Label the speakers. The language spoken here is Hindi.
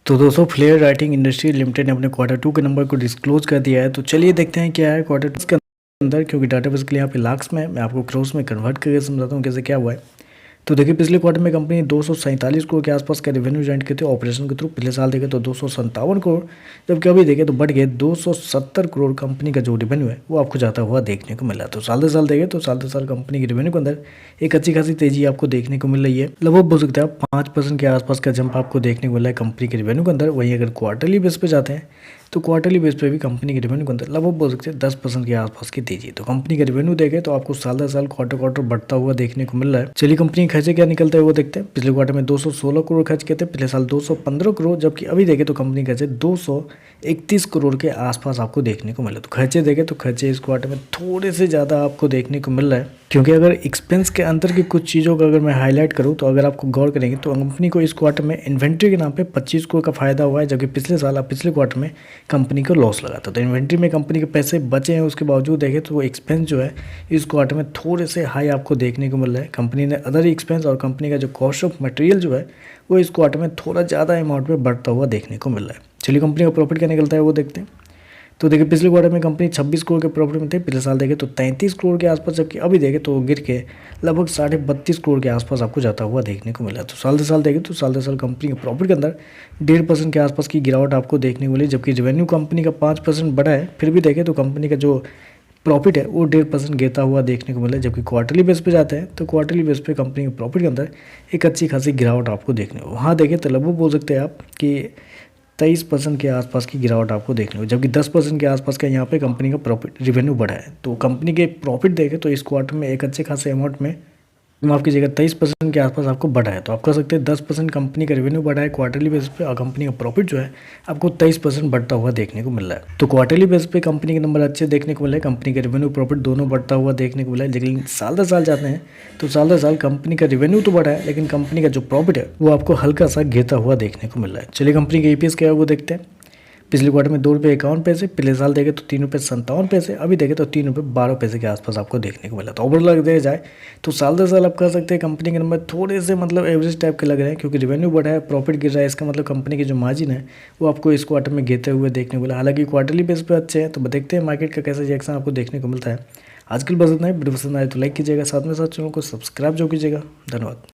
Speaker 1: तो दोस्तों फ्लेयर राइटिंग इंडस्ट्री लिमिटेड ने अपने क्वार्टर 2 के नंबर को डिस्क्लोज कर दिया है। तो चलिए देखते हैं क्या है क्वार्टर 2 के अंदर, क्योंकि डाटाबेस के लिए यहाँ पे लाख्स में है। मैं आपको क्रोस में कन्वर्ट करके समझाता हूँ कैसे क्या हुआ है। तो देखिए पिछले क्वार्टर में कंपनी 247 करोड़ के आसपास का रेवेन्यू जनरेट किए थे ऑपरेशन के थ्रू। पिछले साल देखें तो 257 करोड़, जबकि अभी देखें तो बढ़ गए 270 करोड़। कंपनी का जो रेवेन्यू है वो आपको जाता हुआ देखने को मिला। तो साल दर साल देखें तो साल दर साल कंपनी के रेवेन्यू के अंदर एक अच्छी खासी तेजी आपको देखने को मिल रही है। लगभग बोल सकते हैं आप 5% के आसपास का जंप आपको देखने को मिला है कंपनी के रेवेन्यू के अंदर। वहीं अगर क्वार्टरली बेस पे जाते हैं तो क्वार्टरली बेस पे भी कंपनी के रेवेन्यू के अंदर लगभग बोल सकते हैं 10% के आसपास की तेजी। तो कंपनी का रेवेन्यू देखें तो आपको साल दर साल क्वार्टर क्वार्टर बढ़ता हुआ देखने को मिल रहा है। चलिए कंपनी खर्चे क्या निकलता है वो देखते हैं। पिछले क्वार्टर में 216 करोड़ खर्च किए थे, पिछले साल 215 करोड़, जबकि अभी देखें तो कंपनी खर्चे 231 करोड़ के आसपास आपको देखने को मिला। तो खर्चे देखें तो खर्चे इस क्वार्टर में थोड़े से ज़्यादा आपको देखने को मिल रहा है, क्योंकि अगर एक्सपेंस के अंदर की कुछ चीज़ों का अगर मैं हाईलाइट करूँ तो अगर आपको गौर करेंगे तो कंपनी को इस क्वार्टर में इन्वेंट्री के नाम पे 25 करोड़ का फायदा हुआ है, जबकि पिछले क्वार्टर में कंपनी को लॉस लगा था। तो इन्वेंट्री में कंपनी के पैसे बचे हैं, उसके बावजूद देखें तो वो एक्सपेंस जो है इस क्वार्टर में थोड़े से हाई आपको देखने को मिल रहा है। कंपनी ने अदर एक्सपेंस और कंपनी का जो कॉस्ट ऑफ मटेरियल जो है वो इस क्वार्टर में थोड़ा ज़्यादा अमाउंट में बढ़ता हुआ देखने को मिल रहा है। चलिए कंपनी का प्रॉफिट क्या निकलता है वो देखते हैं। तो देखिए पिछले क्वार्टर में कंपनी 26 करोड़ के प्रॉफिट में थे, पिछले साल देखें तो 33 करोड़ के आसपास, जबकि अभी देखें तो गिर के लगभग 32.5 करोड़ के आसपास आपको जाता हुआ देखने को मिला। तो साल दर साल देखें तो साल दर साल कंपनी के प्रॉफिट के अंदर 1.5% के आसपास की गिरावट आपको देखने को मिली, जबकि रेवेन्यू कंपनी का 5% बढ़ा है। फिर भी देखें तो कंपनी का जो प्रॉफिट है वो 1.5% गिरता हुआ देखने को मिला। जबकि क्वार्टरली बेस पे जाते हैं तो क्वार्टरली बेस पे कंपनी के प्रॉफिट के अंदर एक अच्छी खासी गिरावट आपको देखने को, वहाँ देखें तो लगभग बोल सकते हैं आप कि 23% के आसपास की गिरावट आपको देखने को, जबकि 10% के आसपास का यहाँ पे कंपनी का प्रॉफिट रेवेन्यू बढ़ा है। तो कंपनी के प्रॉफिट देखें तो इस क्वार्टर में एक अच्छे खासे अमाउंट में, माफ कीजिएगा, 23% के आसपास आपको बढ़ा है। तो आप कह सकते हैं 10% कंपनी का रेवेन्यू बढ़ा है क्वार्टरली बेस पे, और कंपनी का प्रॉफिट जो है आपको 23% बढ़ता हुआ देखने को मिल रहा है। तो क्वार्टरली बेस पे कंपनी के नंबर अच्छे देखने को मिले, कंपनी का रेवेन्यू प्रॉफिट दोनों बढ़ता हुआ देखने को मिला है। लेकिन साल दर साल जाते हैं तो साल दर साल कंपनी का रेवेन्यू तो बढ़ा है, लेकिन कंपनी का जो प्रॉफिट है वो आपको हल्का सा गिरता हुआ देखने को मिल रहा है। चलिए कंपनी का ईपीएस क्या है वो देखते हैं। पिछले क्वार्टर में 2 रुपये 51 पैसे, पिछले साल देखें तो 3 रुपये 57 पैसे, अभी देखें तो 3 रुपये 12 पैसे के आसपास आपको देखने को मिला। तो ओवरऑल देखा जाए तो साल दर साल आप कह सकते हैं कंपनी के नंबर थोड़े से मतलब एवरेज टाइप के लग रहे हैं, क्योंकि रेवेन्यू बढ़ा है, प्रॉफिट गिर रहा है। इसका मतलब कंपनी की जो मार्जिन है वो आपको इस क्वार्टर में गिरते हुए देखने को मिला। हालांकि क्वार्टरली बेस पर अच्छे हैं, तो देखते हैं मार्केट का कैसा रिएक्शन आपको देखने को मिलता है। आजकल बस इतना ही। वीडियो पसंद आए तो लाइक कीजिएगा, साथ में साथ चैनल को सब्सक्राइब जो कीजिएगा। धन्यवाद।